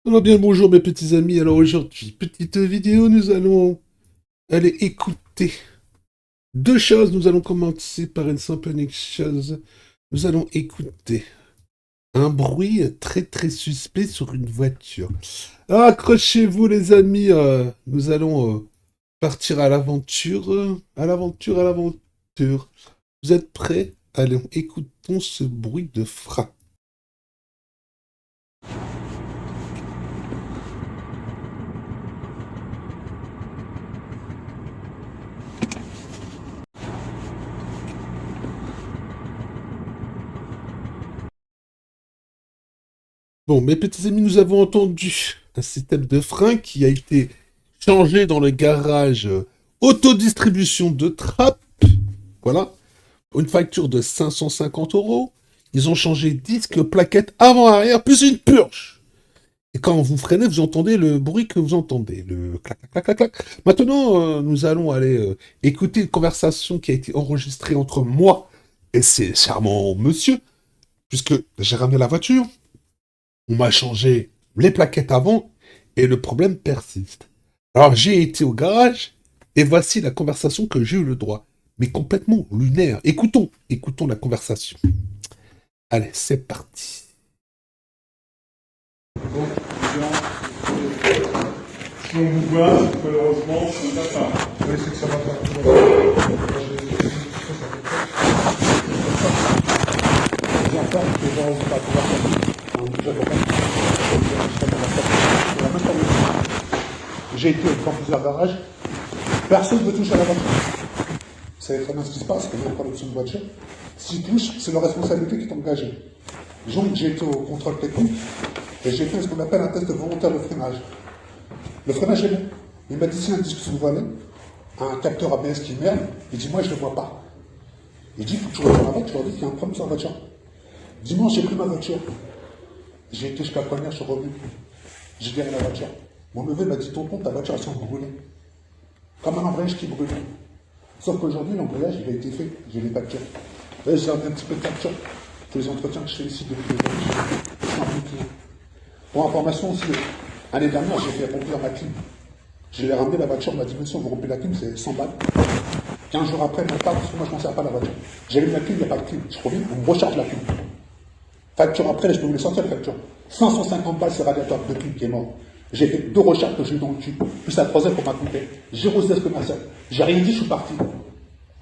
Alors bien le bonjour mes petits amis, alors aujourd'hui, petite vidéo, nous allons aller écouter deux choses. Nous allons commencer par une simple unique chose. Nous allons écouter un bruit très très suspect sur une voiture. Alors, accrochez-vous les amis, nous allons partir à l'aventure, à l'aventure, à l'aventure. Vous êtes prêts? Allons, écoutons ce bruit de frein. Bon, mes petits amis, nous avons entendu un système de frein qui a été changé dans le garage autodistribution de trappe. Voilà. Une facture de 550 euros. Ils ont changé disque, plaquette avant-arrière, plus une purge. Et quand vous freinez, vous entendez le bruit que vous entendez. Le clac, clac, clac, clac, clac. Maintenant, nous allons aller écouter une conversation qui a été enregistrée entre moi et ces charmants monsieur, puisque j'ai ramené la voiture. On m'a changé les plaquettes avant et le problème persiste. Alors j'ai été au garage et voici la conversation que j'ai eu le droit. Mais complètement lunaire. Écoutons la conversation. Allez, c'est parti. Donc, les gens, si on vous voit, malheureusement, ça ne va pas. Oui, c'est que ça va pas. Les enfants, les gens ne vont pas pouvoir j'ai été dans plusieurs garages, personne ne touche à la voiture. Vous savez très bien ce qui se passe, quand il y a une production de voiture. S'ils touchent, c'est leur responsabilité qui est engagée. Donc j'ai été au contrôle technique et j'ai fait ce qu'on appelle un test volontaire de freinage. Le freinage est bon. Il m'a dit si un disque sous voilé, un capteur ABS qui merde, il dit moi je ne le vois pas. Il dit il faut que tu retournes la voiture, je leur dis qu'il y a un problème sur la voiture. Dimanche j'ai pris ma voiture. J'ai été jusqu'à Coignard, je suis revenu. J'ai garé la voiture. Mon neveu m'a dit tonton, ta voiture elle semble brûlée. Comme un embrayage qui brûle. Sauf qu'aujourd'hui l'embrayage il a été fait, j'ai les factures. Là j'ai un petit peu de facture. Tous les entretiens que je fais ici depuis les années, je suis un bon client. Pour information aussi, l'année dernière, j'ai fait remplir ma clim. Je l'ai ramené la voiture, on m'a dit, monsieur, vous remplissez la clim, c'est 100 balles. 15 jours après, même pas, parce que moi, je ne m'en sers pas la voiture. J'allume la clim, il n'y a pas de clim. Je reviens, on me recharge la clim. Facture après, je peux vous les sortir, la facture. 550 balles, c'est radiateur de clim qui est mort. J'ai fait 2 recharges que j'ai eu dans le cul. Puis la troisième pour m'a coûté. J'ai rosé ce commercial. J'ai rien dit, je suis parti.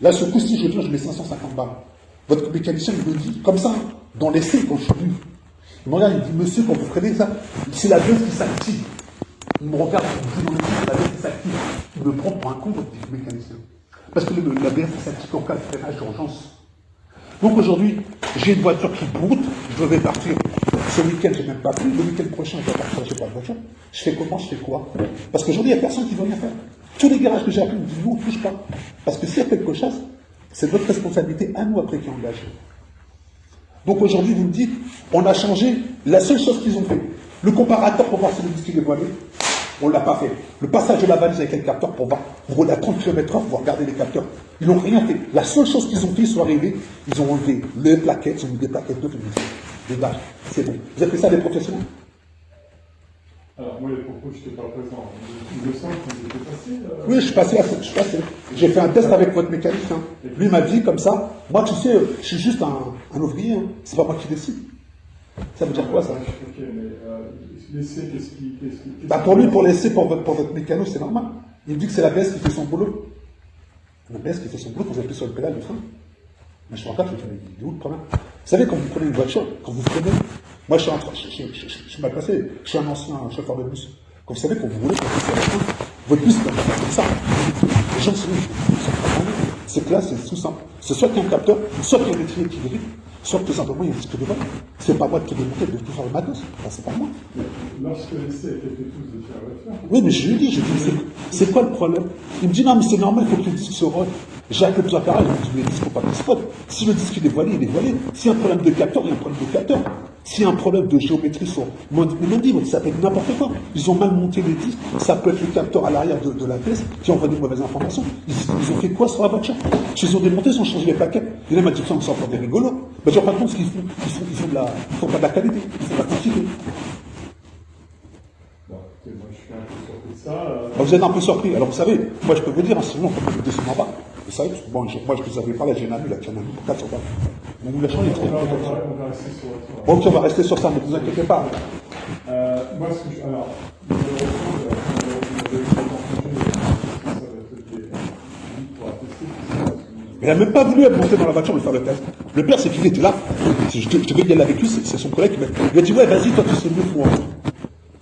Là, ce coup-ci, je viens, je mets 550 balles. Votre mécanicien, il me dit, comme ça, dans l'essai, quand je suis venu. Il me regarde, il me dit, monsieur, quand vous prenez ça, c'est la baisse qui s'active. Il me regarde, il me dit dans le c'est la baisse qui s'active. Il me prend pour un con, votre mécanicien. Parce que la baisse qui s'active en cas de freinage d'urgence. Donc aujourd'hui, j'ai une voiture qui broute, je vais partir. Ce week-end, je n'ai même pas pris. Le week-end prochain, je vais partir, je n'ai pas de voiture. Je fais comment, je fais quoi? Parce qu'aujourd'hui, il n'y a personne qui veut rien faire. Tous les garages que j'ai appelés me disent, nous, on ne touche pas. Parce que s'il y a quelque chose, c'est notre responsabilité à nous après qui est engagée. Donc aujourd'hui, vous me dites, on a changé la seule chose qu'ils ont fait. Le comparateur pour voir si le disque est voilé, on ne l'a pas fait. Le passage de la valise avec le capteur pour voir, vous roulez à 30 km/h, vous regardez les capteurs. Ils n'ont rien fait. La seule chose qu'ils ont fait, ils sont arrivés, ils ont enlevé les plaquettes, ils ont mis des plaquettes de féminisme. Des vaches, c'est bon. Vous avez fait ça des professionnels? Alors, moi, les propos, je n'étais pas présent. Il me semble qu'ils étaient passés. Oui, je suis passé. J'ai fait un test avec votre mécanicien. Lui m'a dit comme ça, moi, tu sais, je suis juste un ouvrier, hein. C'est pas moi qui décide. Ça veut dire quoi, ça? Ok, mais l'essai, Bah pour lui, pour l'essai, pour votre mécano, c'est normal. Il me dit que c'est la l'ABS qui fait son boulot. L'ABS qui fait son boulot quand vous appuyez sur le pédale du frein. Mais je me regarde, je me dis, il est où le problème? Vous savez, quand vous prenez une voiture, quand vous freinez, moi je suis mal placé, je suis un ancien chauffeur de bus. Quand vous savez, quand vous roulez, quand vous faites la frein, votre bus, c'est comme ça. Les gens sont pas formés. C'est que là, c'est tout simple. C'est soit qu'il y a un capteur, soit qu'il y a un étrier qui vérifie, soit que tout simplement, il y a un disque de vol. C'est pas moi de tout démonter, de tout faire le matos. Enfin, c'est pas moi. lorsque l'essai a été fait tous de faire la voiture, Oui, mais je lui dis, c'est quoi le problème? Il me dit, non, mais c'est normal, il faut que le disque se rôde. J'ai appelé plusieurs appareils, je me dis, mais le disque, faut pas qu'il se rôde. Si le disque il est voilé, il est voilé. S'il y a un problème de capteur, il y a un problème de capteur. S'il y a un problème de géométrie sur mon dit, ça peut être n'importe quoi. Ils ont mal monté les disques, ça peut être le capteur à l'arrière de la pièce qui envoie des mauvaises informations. Ils ont fait quoi sur la voiture? Ils ont démonté, ils ont changé les plaquettes. Et là, il m'a dit, ça, on s'en prend des rigolos. Mais je ne rends pas compte ce qu'ils font. Ils font pas de la qualité, ils font de la quantité. écoutez, moi je suis un peu surpris de ça. Vous êtes un peu surpris. Alors vous savez, moi je peux vous dire, en ce moment, quand vous descendez en bas, vous savez, parce que bon, moi je vous avais parlé, j'ai un ami là, qui a un ami pour 400 balles. Donc vous la changez. On va rester sur votre. Bon, ok, on va rester sur ça, ne vous inquiétez pas. Moi, ce que je. Alors, malheureusement, ça va pour attester. Mais il n'a même pas voulu monter dans la voiture et faire le test. Le pire, c'est qu'il était là. Je devais y aller avec lui, c'est son collègue qui m'a dit, il a dit, ouais, vas-y, toi, tu sais mieux que moi.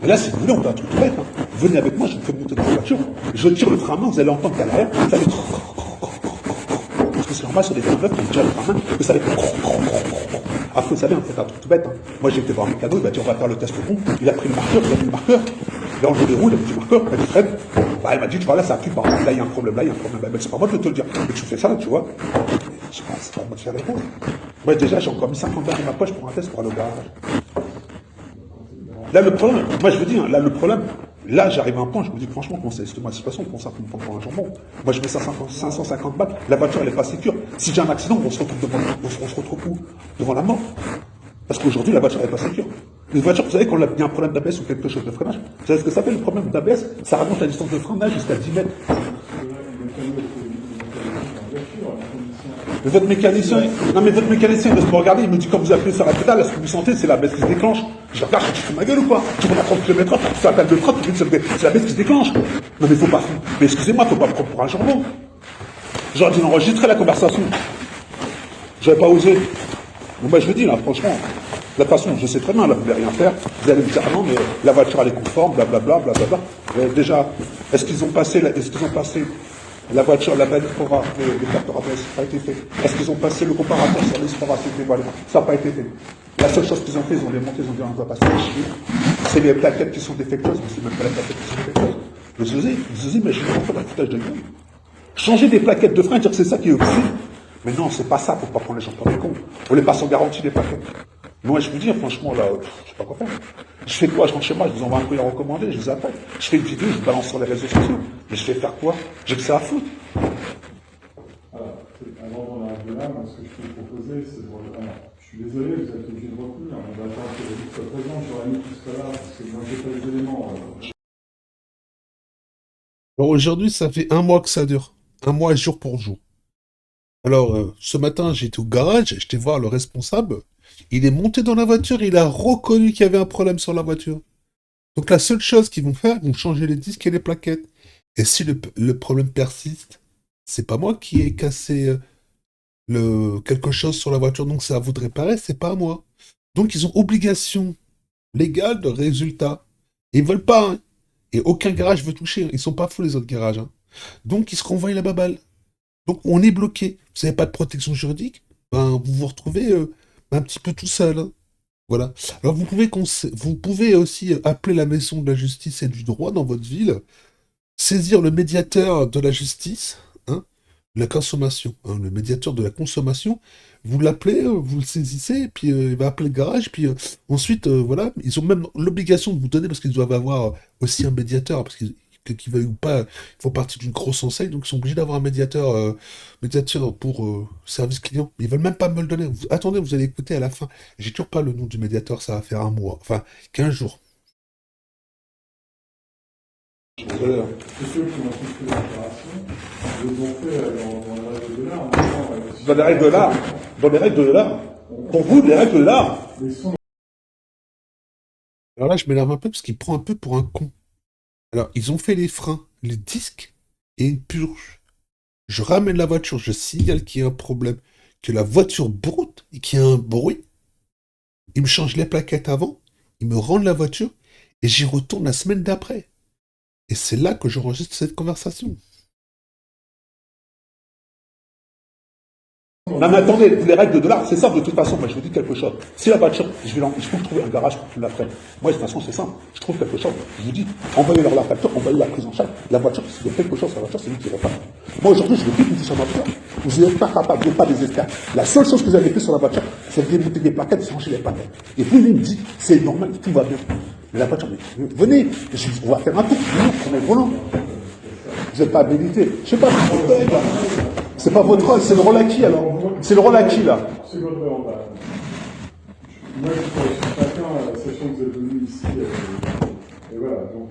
Et là, si vous voulez, on fait un truc tout bête. Hein. Venez avec moi, je vous fais monter dans la voiture, je tire le frein à main, vous allez entendre qu'à l'arrière, ça fait. Parce que c'est normal sur des vélos neufs, on tire le frein à main, que ça fait. Après, vous savez, on fait un truc tout bête. Hein. Moi, j'ai été voir un mécano, il m'a dit, on va faire le test au pont. Il a pris le marqueur, il a mis le marqueur. Il a enlevé les roues, il a mis le marqueur, il m'a dit, Fred. Bah, il m'a dit, tu vois, là, ça appuie pas. Là, il y a un problème, là, il y a un problème. Bah, c'est pas moi de te le dire. Mais tu fais ça, tu vois. Je sais pas, c'est pas moi de faire les choses. Moi, déjà, j'ai encore mis 50 balles dans ma poche pour un test pour aller au garage. Là, le problème, moi, je vous dis, hein, là, le problème, là, j'arrive à un point, je me dis, franchement, comment c'est cette situation, pour ça qu'on me prend pour un jambon. Moi, je mets 550 balles, la voiture, elle est pas sécure. Si j'ai un accident, on se retrouve où? Devant la mort. Parce qu'aujourd'hui, la voiture n'est pas sécure. Une voiture, vous savez, quand il y a un problème d'ABS ou quelque chose de freinage, vous savez ce que ça fait, le problème d'ABS? Ça rallonge la distance de freinage jusqu'à 10 mètres. Mais votre mécanicien, non mais votre mécanicien, il reste me regarder, il me dit quand vous appuyez sur la pédale, est-ce que vous sentez, c'est la baisse qui se déclenche. Je regarde, je dis, tu fous ma gueule ou quoi? Tu roules à 30 km/h, tu fais la pédale de 30, tu dis c'est la baisse qui se déclenche. Non mais faut pas, mais excusez-moi, faut pas me prendre pour un jambon. J'aurais dû enregistrer la conversation. J'aurais pas osé. Bon bah je vous dis là, franchement, de toute façon, je sais très bien, là, vous ne voulez rien faire. Vous allez me dire, ah non, mais la voiture elle est conforme, blablabla, blablabla. Déjà, est-ce qu'ils ont passé la voiture, la valise pour avoir les capteurs ABS, ça n'a pas été fait. Est-ce qu'ils ont passé le comparateur sur les sports ACT, voilà, ça n'a pas été fait. La seule chose qu'ils ont fait, ils ont démonté, ils ont dit, on ne doit pas se faire chier. C'est les plaquettes qui sont défectueuses, mais c'est même pas les plaquettes qui sont défectueuses. Vous imaginez en fait un foutage de gueule. Changer des plaquettes de frein, dire que c'est ça qui est obscène. Mais non, c'est pas ça, faut pas prendre les gens pour des cons. On les passe en garantie des plaquettes. Moi, je vous dis, franchement, là, je sais pas quoi faire. Je fais quoi? Je rentre chez moi, je vous envoie un courrier recommandé, je vous appelle. Je fais une vidéo, je vous balance sur les réseaux sociaux. Mais je vais faire quoi? J'ai que ça à foutre. Alors, avant d'en arriver là, moi, ce que je peux vous proposer, c'est de. Alors, je suis désolé, vous êtes obligé de retenir. On va attendre que le soit présent, j'aurais mis tout cela, parce que moi, j'ai pas les éléments. Alors aujourd'hui, ça fait un mois que ça dure. Un mois jour pour jour. Alors, ce matin, j'étais au garage, j'étais voir le responsable. Il est monté dans la voiture, il a reconnu qu'il y avait un problème sur la voiture. Donc la seule chose qu'ils vont faire, ils vont changer les disques et les plaquettes. Et si le problème persiste, c'est pas moi qui ai cassé quelque chose sur la voiture, donc c'est à vous de réparer, c'est pas à moi. Donc ils ont obligation légale de résultat. Ils veulent pas, hein. Et aucun garage veut toucher. Ils sont pas fous les autres garages. Hein. Donc ils se renvoient la baballe. Donc on est bloqué. Vous n'avez pas de protection juridique, ben vous vous retrouvez un petit peu tout seul. Hein. Voilà. Alors vous pouvez aussi appeler la maison de la justice et du droit dans votre ville, saisir le médiateur de la justice, hein, de la consommation, hein, le médiateur de la consommation. Vous l'appelez, vous le saisissez, et puis il va appeler le garage, puis ensuite, voilà, ils ont même l'obligation de vous donner, parce qu'ils doivent avoir aussi un médiateur, parce qu'ils veuillent ou pas, ils font partie d'une grosse enseigne, donc ils sont obligés d'avoir un médiateur pour service client. Mais ils veulent même pas me le donner. Attendez, vous allez écouter à la fin. J'ai toujours pas le nom du médiateur, ça va faire un mois, enfin 15 jours. C'est ceux qui ont fait l'opération, ils ont fait dans les règles de l'art. Dans les règles de l'art. Dans les règles de l'art. Pour vous, les règles de l'art. Alors là, je m'énerve un peu parce qu'il prend un peu pour un con. Alors, ils ont fait les freins, les disques et une purge. Je ramène la voiture, je signale qu'il y a un problème, que la voiture broute et qu'il y a un bruit. Ils me changent les plaquettes avant, ils me rendent la voiture et j'y retourne la semaine d'après. Et c'est là que j'enregistre cette conversation. Non mais attendez, les règles de l'art, c'est simple de toute façon. Moi je vous dis quelque chose. Si la voiture, je peux trouver un garage pour que tu la prennes. Moi de toute façon c'est simple. Je trouve quelque chose. Je vous dis, envoyez-leur la facture, envoyez la prise en charge. La voiture, s'il y a quelque chose sur la voiture, c'est lui qui répare. Moi aujourd'hui, je veux plus que vous dites sur ma voiture. Vous n'êtes pas capable, vous n'êtes pas des esclaves. La seule chose que vous avez fait sur la voiture, c'est de démonter des plaquettes, de changer les plaquettes. Et vous, il me dit, c'est normal, tout va bien. Mais la voiture, mais venez, on va faire un tour, prenez le volant. Vous n'êtes pas habilité. Je sais pas, c'est pas votre rôle, c'est le rôle à qui alors? C'est le rôle à qui là? C'est votre rôle. Moi, je suis chacun, sachant que vous êtes venu ici, et voilà, voilà, donc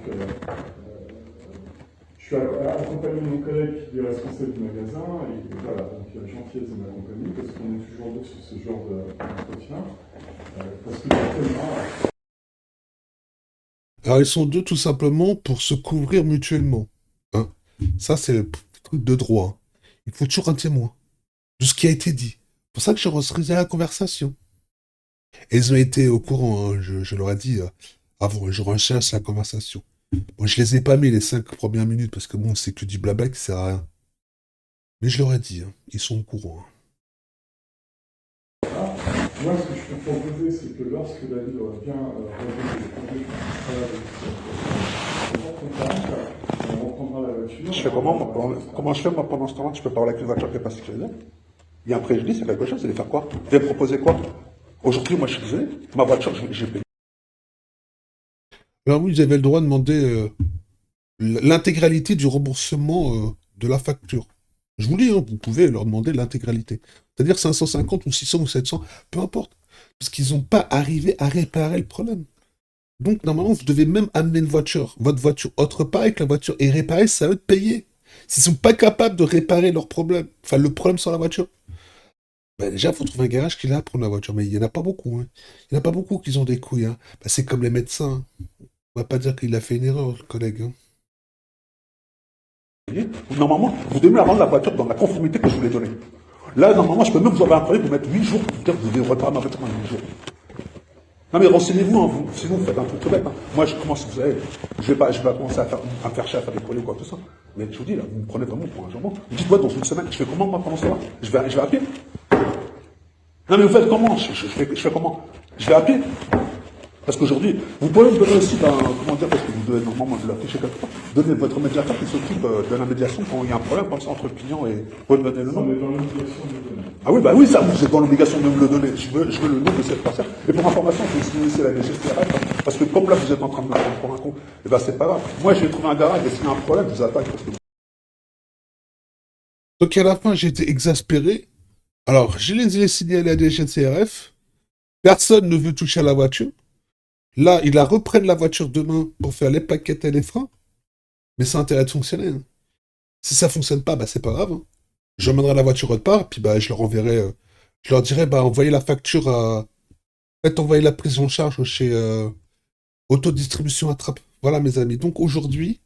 je suis accompagné de mon collègue qui est responsable du magasin, et voilà, donc il y a gentillesse de m'accompagner, parce qu'on est toujours deux sur ce genre d'entretien, parce que actuellement, Alors, ils sont deux tout simplement pour se couvrir mutuellement. Hein. Ça, c'est le truc de droit. Il faut toujours un témoin de ce qui a été dit. C'est pour ça que j'ai reçu la conversation. Et ils ont été au courant, hein, je leur ai dit avant, je recherche la conversation. Bon, je les ai pas mis les 5 premières minutes parce que bon, c'est que du blabla qui sert à rien. Mais je leur ai dit, hein, ils sont au courant. Hein. moi, ce que je peux proposer, c'est que lorsque David aura bien résolu les problèmes on reprendra la voiture. Je fais comment je fais moi pendant ce temps-là? Je peux parler avec une voiture qui n'est pas sécurisée. Il y a un préjudice, il y a quelque chose, c'est de faire quoi? Vous allez me proposer quoi? Aujourd'hui, moi je suis désolé, ma voiture, j'ai payé. Alors oui, vous avez le droit de demander l'intégralité du remboursement de la facture. Je vous dis, hein, vous pouvez leur demander l'intégralité. C'est-à-dire 550 ou 600 ou 700, peu importe. Parce qu'ils n'ont pas arrivé à réparer le problème. Donc, normalement, vous devez même amener votre voiture autre part et que la voiture est réparée, c'est à eux de payer. S'ils sont pas capables de réparer leur problème, enfin, le problème sur la voiture, bah, déjà, il faut trouver un garage qui est là pour la voiture. Mais il n'y en a pas beaucoup. Hein. Il n'y en a pas beaucoup qui ont des couilles. Hein. Bah, c'est comme les médecins. Hein. On va pas dire qu'il a fait une erreur, le collègue. Hein. Normalement, vous devez rendre la voiture dans la conformité que je vous l'ai donnée. Là, normalement, je peux même vous envoyer un courrier pour mettre 8 jours pour vous dire que vous devez réparer ma voiture en 8 jours. Non mais renseignez-vous, hein, sinon vous faites un truc tout bête. Hein. Moi je commence, vous savez, je vais pas commencer à me faire chier à faire des courriers ou quoi que ce soit. Mais je vous dis là, vous me prenez vraiment pour un jambon. Vous dites moi dans une semaine, je fais comment moi pendant cela je vais à pied. Non mais vous faites comment je fais comment? Je vais à pied. Parce qu'aujourd'hui, vous pouvez me donner aussi, comment dire, parce que vous devez normalement de l'afficher quelque part, donner votre médiateur qui s'occupe de la médiation quand il y a un problème comme ça entre le client et vous pouvez me donner le nom. On est dans l'obligation de le donner. Ah oui, bah oui, ça, vous êtes dans l'obligation de me le donner. Je veux le nom de cette personne. Et pour information, il faut signer la DGCRF, hein, parce que comme là, vous êtes en train de me prendre pour un con, et ben c'est pas grave. Moi, je vais trouver un garage, et s'il y a un problème, je vous attaque. Parce que... Donc à la fin, j'ai été exaspéré. Alors, je les ai signés à la DGCRF. Personne ne veut toucher à la voiture. Là, ils la reprennent la voiture demain pour faire les paquettes et les freins. Mais ça a intérêt de fonctionner. Hein. Si ça fonctionne pas, bah c'est pas grave. Hein. J'emmènerai la voiture autre part, puis bah je leur enverrai. Je leur dirai, bah envoyez la facture à. Faites envoyer la prise en charge chez Autodistribution Attrape. Voilà mes amis. Donc aujourd'hui,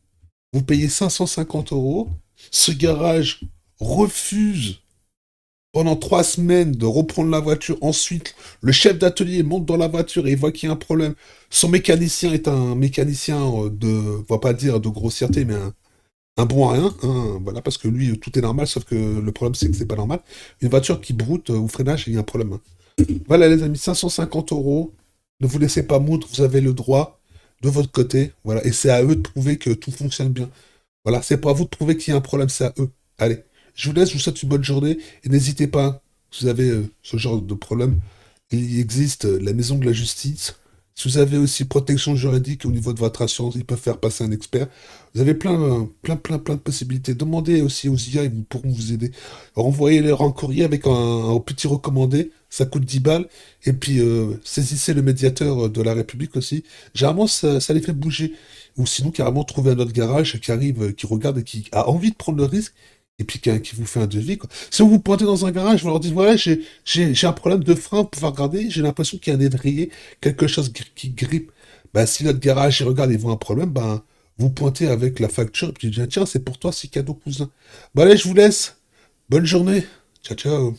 vous payez 550 €. Ce garage refuse pendant 3 semaines de reprendre la voiture. Ensuite, le chef d'atelier monte dans la voiture et il voit qu'il y a un problème. Son mécanicien est un mécanicien on va pas dire de grossièreté, mais un bon à rien. Hein, voilà, parce que lui, tout est normal, sauf que le problème, c'est que c'est pas normal. Une voiture qui broute au freinage, il y a un problème. Hein. Voilà, les amis, 550 €. Ne vous laissez pas moudre, vous avez le droit de votre côté. Voilà, et c'est à eux de prouver que tout fonctionne bien. Voilà, c'est pas à vous de prouver qu'il y a un problème, c'est à eux. Allez. Je vous laisse, je vous souhaite une bonne journée et n'hésitez pas, si vous avez ce genre de problème, il existe la maison de la justice. Si vous avez aussi protection juridique au niveau de votre assurance, ils peuvent faire passer un expert. Vous avez plein de possibilités. Demandez aussi aux IA, ils pourront vous aider. Alors, envoyez-leur un courrier avec un petit recommandé, ça coûte 10 balles. Et puis, saisissez le médiateur de la République aussi. Généralement, ça les fait bouger. Ou sinon, carrément, trouver un autre garage qui arrive, qui regarde et qui a envie de prendre le risque et puis qui vous fait un devis. Quoi. Si vous vous pointez dans un garage, vous leur dites, voilà, j'ai un problème de frein, vous pouvez regarder, j'ai l'impression qu'il y a un évrier, quelque chose qui grippe. Ben, si notre garage, il regarde et voit un problème, ben, vous pointez avec la facture, et puis dites, tiens, c'est pour toi, c'est cadeau cousin. Bon, allez, je vous laisse. Bonne journée. Ciao, ciao.